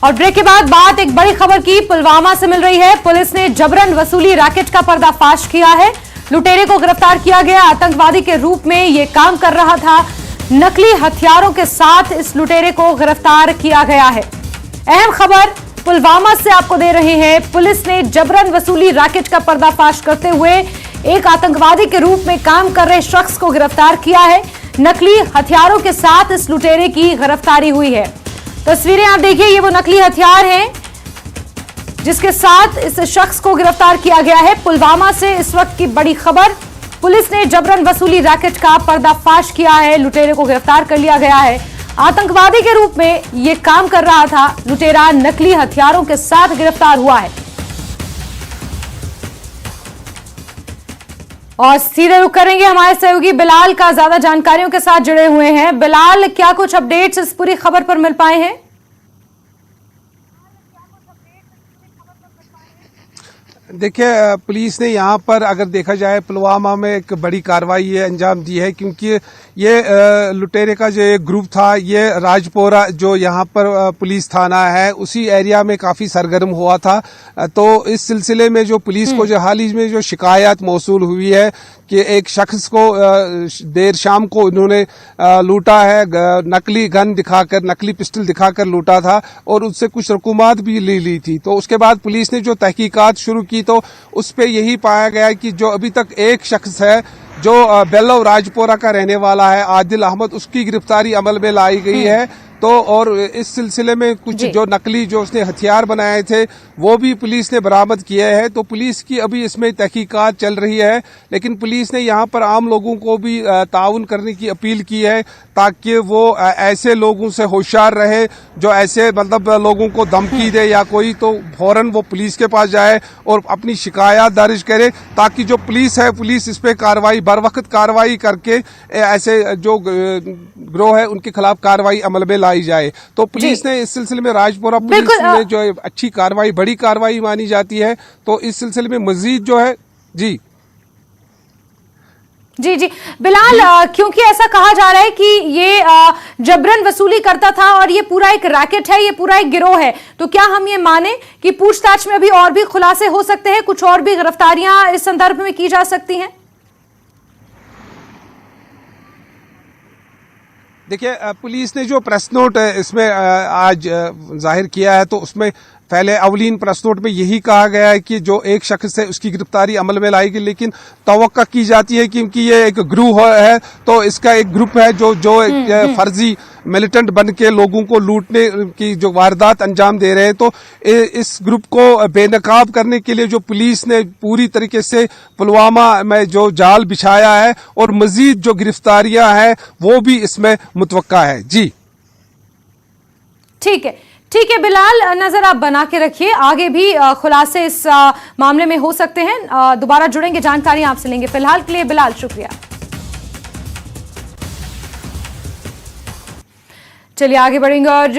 और ब्रेक के बाद बात एक बड़ी खबर की पुलवामा से मिल रही है। पुलिस ने जबरन वसूली रैकेट का पर्दाफाश किया है। लुटेरे को गिरफ्तार किया गया। आतंकवादी के रूप में यह काम कर रहा था। नकली हथियारों के साथ इस लुटेरे को गिरफ्तार किया गया है। अहम खबर पुलवामा से आपको दे रहे हैं। पुलिस ने जबरन वसूली रैकेट का पर्दाफाश करते हुए एक आतंकवादी के रूप में काम कर रहे शख्स को गिरफ्तार किया है। नकली हथियारों के साथ इस लुटेरे की गिरफ्तारी हुई है। तस्वीरें आप देखिए, ये वो नकली हथियार हैं जिसके साथ इस शख्स को गिरफ्तार किया गया है। पुलवामा से इस वक्त की बड़ी खबर, पुलिस ने जबरन वसूली रैकेट का पर्दाफाश किया है। लुटेरे को गिरफ्तार कर लिया गया है। आतंकवादी के रूप में यह काम कर रहा था। लुटेरा नकली हथियारों के साथ गिरफ्तार हुआ है। और सीधे रुक करेंगे हमारे सहयोगी बिलाल का, ज्यादा जानकारियों के साथ जुड़े हुए हैं। बिलाल, क्या कुछ अपडेट्स इस पूरी खबर पर मिल पाए हैं? देखिए, पुलिस ने यहाँ पर अगर देखा जाए पुलवामा में एक बड़ी कार्रवाई ये अंजाम दी है, क्योंकि ये लुटेरे का जो एक ग्रुप था, ये राजपोरा जो यहाँ पर पुलिस थाना है उसी एरिया में काफी सरगर्म हुआ था। तो इस सिलसिले में जो पुलिस को जो हाल ही में जो शिकायत मौसूल हुई है कि एक शख्स को देर शाम को इन्होंने लूटा है, नकली गन दिखाकर, नकली पिस्टल दिखाकर लूटा था और उससे कुछ रकूमात भी ले ली थी। तो उसके बाद पुलिस ने जो तहकीकात शुरू की तो उस पे यही पाया गया कि जो अभी तक एक शख्स है जो बेल्लव राजपोरा का रहने वाला है, आदिल अहमद, उसकी गिरफ्तारी अमल में लाई गई है। तो और इस सिलसिले में कुछ जो नकली जो उसने हथियार बनाए थे वो भी पुलिस ने बरामद किए हैं। तो पुलिस की अभी इसमें तहकीकात चल रही है, लेकिन पुलिस ने यहाँ पर आम लोगों को भी ताउन करने की अपील की है ताकि वो ऐसे लोगों से होशियार रहे जो ऐसे मतलब लोगों को धमकी दे या कोई, तो फौरन वो पुलिस के पास जाए और अपनी शिकायत दर्ज करे, ताकि जो पुलिस है पुलिस इस पे कार्रवाई बरवक्त कार्रवाई करके ऐसे जो गिरोह है उनके खिलाफ कार्रवाई अमल में लाई जाए। तो पुलिस ने इस सिलसिले में राजपुरा पुलिस ने जो अच्छी कार्रवाई, बड़ी कार्रवाई मानी जाती है। तो इस सिलसिले में मजीद जो है जी बिलाल, क्योंकि ऐसा कहा जा रहा है कि ये जबरन वसूली करता था और ये पूरा एक रैकेट है, ये पूरा एक गिरोह है, तो क्या हम ये माने कि पूछताछ में अभी और भी खुलासे हो सकते हैं, कुछ और भी गिरफ्तारियां इस संदर्भ में की जा सकती हैं? देखिए, पुलिस ने जो प्रेस नोट इसमें आज जाहिर किया है तो उसमें पहले अवलीन प्रेस नोट में यही कहा गया है कि जो एक शख्स है उसकी गिरफ्तारी अमल में लाएगी, लेकिन तवक्का की जाती है क्योंकि ये एक ग्रुप है तो इसका एक ग्रुप है जो फर्जी मिलिटेंट बन के लोगों को लूटने की जो वारदात अंजाम दे रहे हैं। तो इस ग्रुप को बेनकाब करने के लिए जो पुलिस ने पूरी तरीके से पुलवामा में जो जाल बिछाया है और मजीद जो गिरफ्तारियां हैं वो भी इसमें मुतवक्का है। जी ठीक है बिलाल, नजर आप बना के रखिए, आगे भी खुलासे इस मामले में हो सकते हैं। दोबारा जुड़ेंगे, जानकारी आपसे लेंगे। फिलहाल के लिए बिलाल शुक्रिया। चलिए आगे बढ़ेंगे और